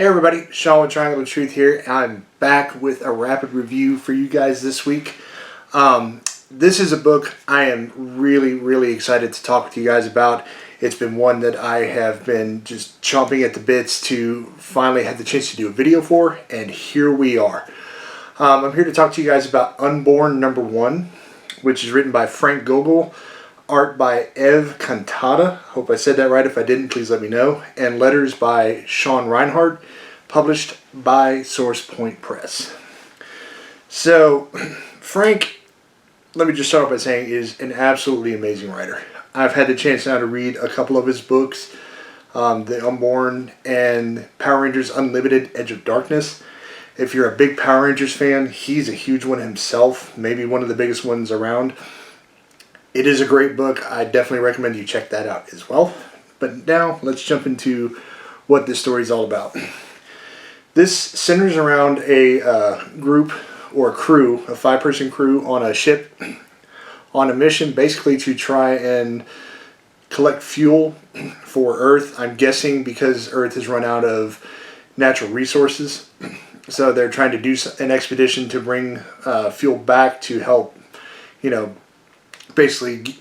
Hey everybody, Sean with Triangle of Truth here. I'm back with a rapid review for you guys this week. This is a book I am really excited to talk with you guys about. It's been one that I have been just chomping at the bits to finally have the chance to do a video for, and here we are. I'm here to talk to you guys about Unborn #1, which is written by Frank Gogol, art by Ev Cantata. Hope I said that right. If I didn't, please let me know. And letters by Sean Reinhardt, published by Source Point Press. So, Frank, let me just start off by saying, is an absolutely amazing writer. I've had the chance now to read a couple of his books, The Unborn and Power Rangers Unlimited Edge of Darkness. If you're a big Power Rangers fan, he's a huge one himself, maybe one of the biggest ones around. It is a great book. I definitely recommend you check that out as well. But now, let's jump into what this story is all about. This centers around a group or a crew, a 5-person crew on a ship on a mission basically to try and collect fuel for Earth. I'm guessing because Earth has run out of natural resources. So they're trying to do an expedition to bring fuel back to help, basically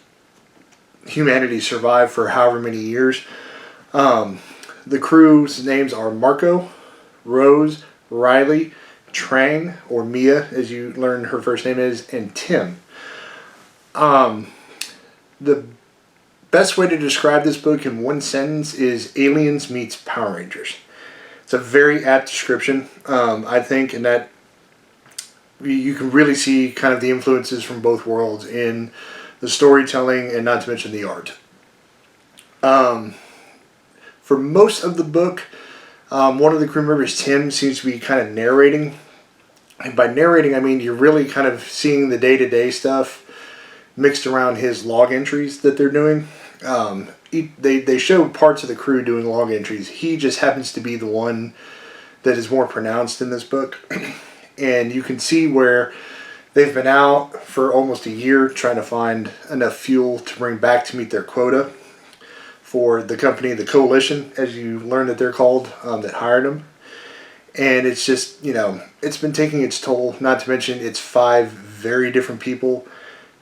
humanity survive for however many years. The crew's names are Marco, Rose, Riley, Trang, or Mia, as you learn her first name is, and Tim. The best way to describe this book in one sentence is Aliens meets Power Rangers. It's a very apt description, I think, in that you can really see kind of the influences from both worlds in the storytelling and not to mention the art. For most of the book, one of the crew members, Tim, seems to be kind of narrating. And by narrating, I mean you're really kind of seeing the day-to-day stuff mixed around his log entries that they're doing. They show parts of the crew doing log entries. He just happens to be the one that is more pronounced in this book. And you can see where they've been out for almost a year trying to find enough fuel to bring back to meet their quota for the company, the Coalition, as you learn that they're called, that hired them. And it's just, it's been taking its toll, not to mention it's 5 very different people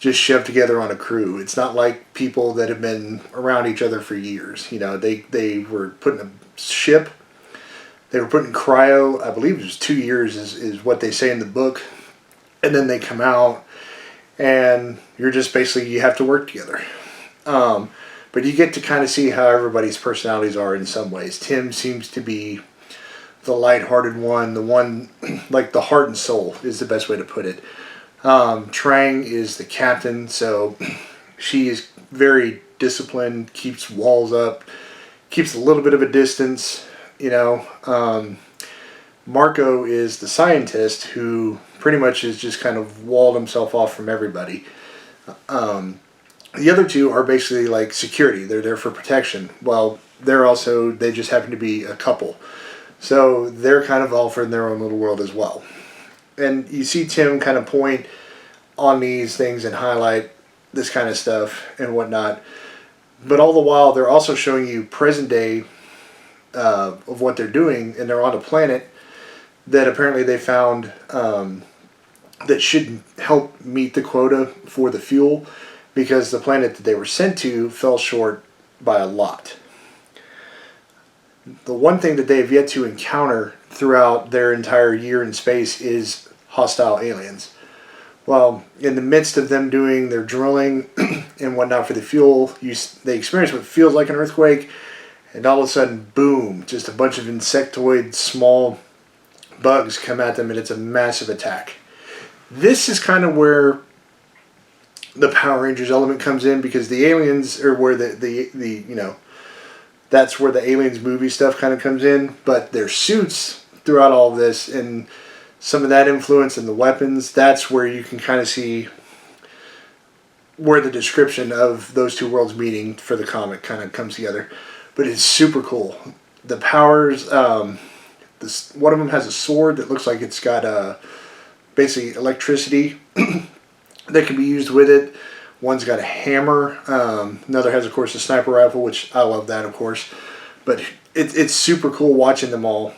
just shoved together on a crew. It's not like people that have been around each other for years. They were put in a ship. They were put in cryo, I believe it was 2 years is what they say in the book. And then they come out and you're just basically, you have to work together. But you get to kind of see how everybody's personalities are in some ways. Tim seems to be the lighthearted one, the one, like the heart and soul is the best way to put it. Trang is the captain, so she is very disciplined, keeps walls up, keeps a little bit of a distance, Marco is the scientist who pretty much has just kind of walled himself off from everybody. The other two are basically like security. They're there for protection. Well, they just happen to be a couple. So they're kind of all in their own little world as well. And you see Tim kind of point on these things and highlight this kind of stuff and whatnot. But all the while, they're also showing you present day of what they're doing. And they're on a planet that apparently they found that should help meet the quota for the fuel, because the planet that they were sent to fell short by a lot. The one thing that they have yet to encounter throughout their entire year in space is hostile aliens. Well, in the midst of them doing their drilling and whatnot for the fuel, they experience what feels like an earthquake, and all of a sudden, boom, just a bunch of insectoid small bugs come at them, and it's a massive attack. This is kind of where the Power Rangers element comes in, because the aliens are where that's where the Aliens movie stuff kind of comes in, but their suits throughout all of this and some of that influence and the weapons, that's where you can kind of see where the description of those two worlds meeting for the comic kind of comes together. But it's super cool. The powers, one of them has a sword that looks like it's got basically electricity that can be used with it. One's got a hammer. Another has, of course, a sniper rifle, which I love that, of course. But it's super cool watching them all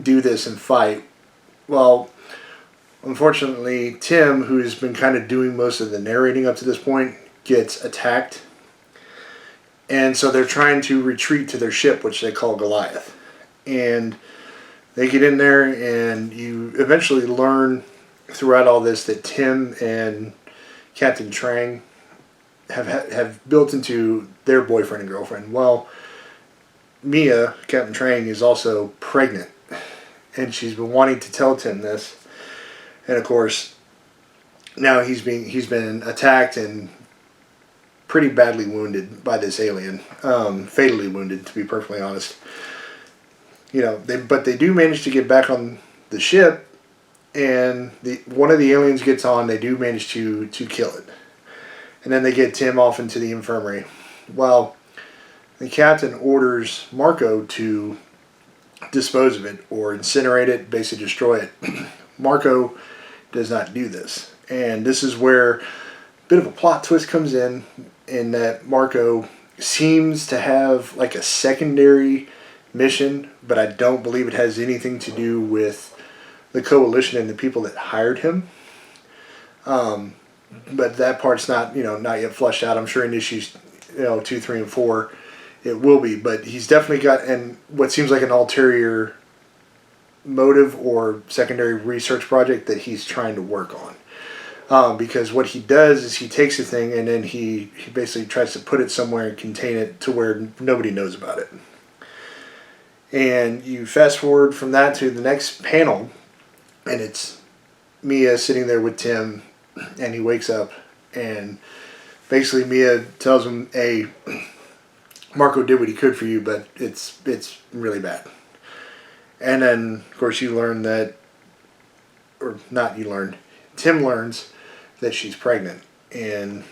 do this and fight. Well, unfortunately, Tim, who's been kind of doing most of the narrating up to this point, gets attacked. And so they're trying to retreat to their ship, which they call Goliath. And they get in there, and you eventually learn throughout all this that Tim and Captain Trang have built into their boyfriend and girlfriend. Well, Mia, Captain Trang, is also pregnant, and she's been wanting to tell Tim this. And of course, now he's been attacked and pretty badly wounded by this alien, fatally wounded, to be perfectly honest. But they do manage to get back on the ship, and one of the aliens gets on. They do manage to kill it, and then they get Tim off into the infirmary. Well, the captain orders Marco to dispose of it or incinerate it, basically destroy it. Marco does not do this, and this is where a bit of a plot twist comes in that Marco seems to have like a secondary mission, but I don't believe it has anything to do with the coalition and the people that hired him. But that part's not yet flushed out. I'm sure in issues 2, 3, and 4 it will be, but he's definitely got what seems like an ulterior motive or secondary research project that he's trying to work on. Because what he does is he takes a thing and then he basically tries to put it somewhere and contain it to where nobody knows about it. And you fast forward from that to the next panel, and it's Mia sitting there with Tim, and he wakes up, and basically Mia tells him, "Hey, Marco did what he could for you, but it's really bad." And then, of course, you learn that, or not you learn, Tim learns that she's pregnant. And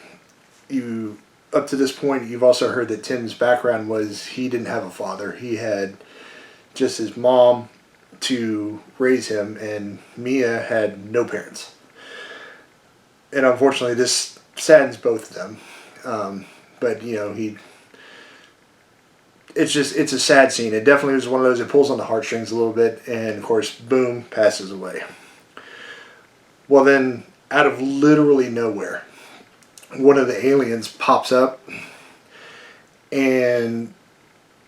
you, up to this point, you've also heard that Tim's background was he didn't have a father. He had just his mom to raise him, and Mia had no parents. And unfortunately, this saddens both of them. But, it's a sad scene. It definitely was one of those, it pulls on the heartstrings a little bit, and of course, boom, passes away. Well then, out of literally nowhere, one of the aliens pops up, and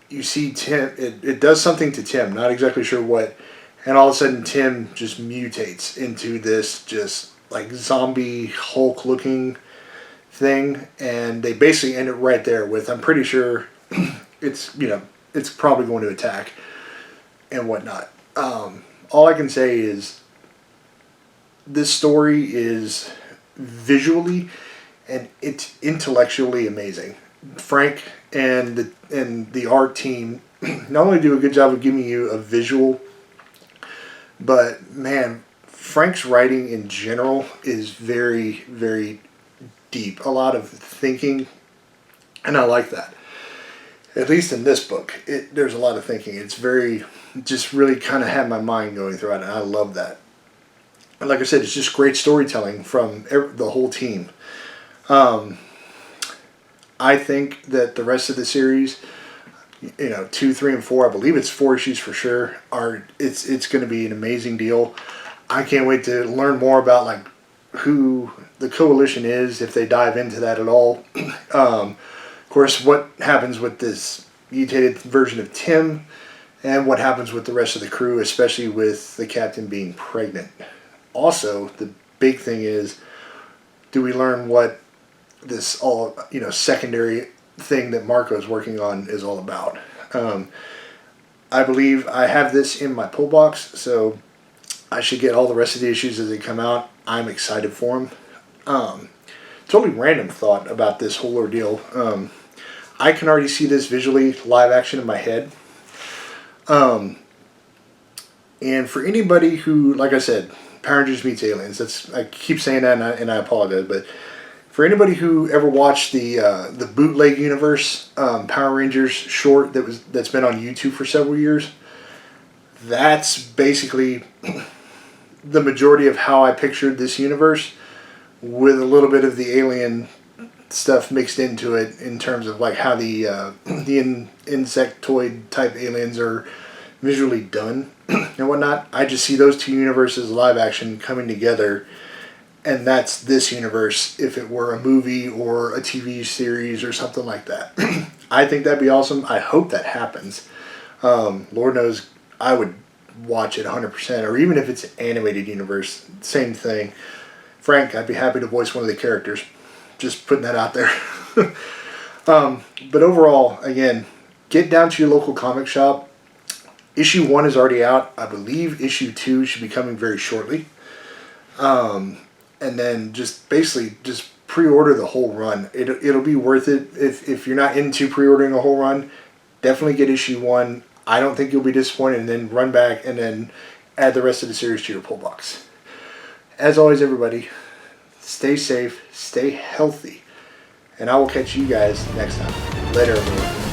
you see Tim, it does something to Tim, not exactly sure what, and all of a sudden Tim just mutates into this just like zombie Hulk looking thing, and they basically end it right there with, I'm pretty sure it's probably going to attack and whatnot. All I can say is this story is visually and it's intellectually amazing. Frank and the art team not only do a good job of giving you a visual, but man, Frank's writing in general is very, very deep. A lot of thinking, and I like that. At least in this book, there's a lot of thinking. It's very, just really kind of had my mind going through it, and I love that. And like I said, it's just great storytelling from the whole team. I think that the rest of the series, 2, 3, and 4, I believe it's 4 issues for sure, it's going to be an amazing deal. I can't wait to learn more about like who the coalition is, if they dive into that at all. Of course, what happens with this mutated version of Tim, and what happens with the rest of the crew, especially with the captain being pregnant. Also, the big thing is, do we learn what this all secondary thing that Marco is working on is all about? I believe I have this in my pull box, so I should get all the rest of the issues as they come out. I'm excited for them. Totally random thought about this whole ordeal. I can already see this visually live action in my head. And for anybody who, like I said, Power Rangers meets aliens. I keep saying that, and I apologize, but for anybody who ever watched the bootleg universe Power Rangers short that's been on YouTube for several years, that's basically the majority of how I pictured this universe, with a little bit of the alien stuff mixed into it in terms of like how the insectoid type aliens are visually done. and whatnot. I just see those two universes live action coming together, and that's this universe if it were a movie or a TV series or something like that. I think that'd be awesome. I hope that happens. Lord knows I would watch it 100%, or even if it's an animated universe, same thing. Frank, I'd be happy to voice one of the characters. Just putting that out there. But overall, again, get down to your local comic shop. Issue 1 is already out. I believe issue 2 should be coming very shortly. And then just basically just pre-order the whole run. It'll be worth it. If you're not into pre-ordering a whole run, definitely get issue 1. I don't think you'll be disappointed, and then run back and then add the rest of the series to your pull box. As always, everybody, stay safe, stay healthy, and I will catch you guys next time. Later, everyone.